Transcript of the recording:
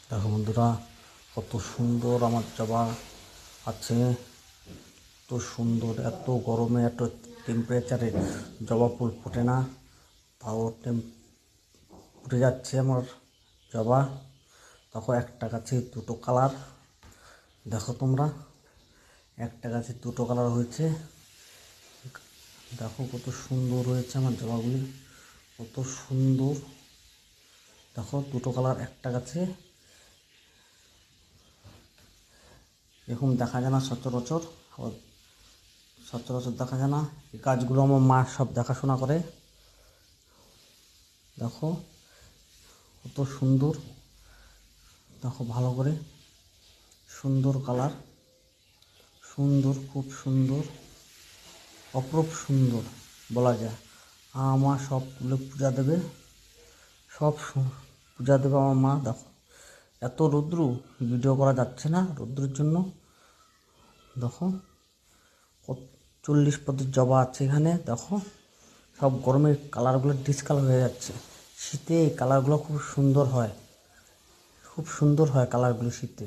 দেখো বন্ধুরা, কত সুন্দর আমার জবা আছে। এত সুন্দর, এত গরমে, এত টেম্পারেচারে জবা ফুল ফোটে না, তাও ফুটে যাচ্ছে আমার জবা। দেখো, একটা গাছে দুটো কালার। দেখো তোমরা, একটা গাছে দুটো কালার হয়েছে। দেখো কত সুন্দর হয়েছে আমার জবাগুলি, কত সুন্দর। দেখো, দুটো কালার একটা গাছে, এরকম দেখা যায় না সচরাচর। সচরাচর দেখা যায় না। এই গাছগুলো আমার মা সব দেখাশোনা করে। দেখো কত সুন্দর, দেখো ভালো করে, সুন্দর কালার, সুন্দর, খুব সুন্দর, অপরূপ সুন্দর বলা যায়। আমার সব তুলে পূজা দেবে, সব পূজা দেবে আমার মা। দেখো, এত রৌদ্র, ভিডিও করা যাচ্ছে না রৌদ্রের জন্য। দেখো 40 জবা আছে এখানে। দেখো, সব গরমের কালারগুলো ডিসকালার হয়ে যাচ্ছে। শীতে এই কালারগুলো খুব সুন্দর হয়, খুব সুন্দর হয় কালারগুলো শীতে।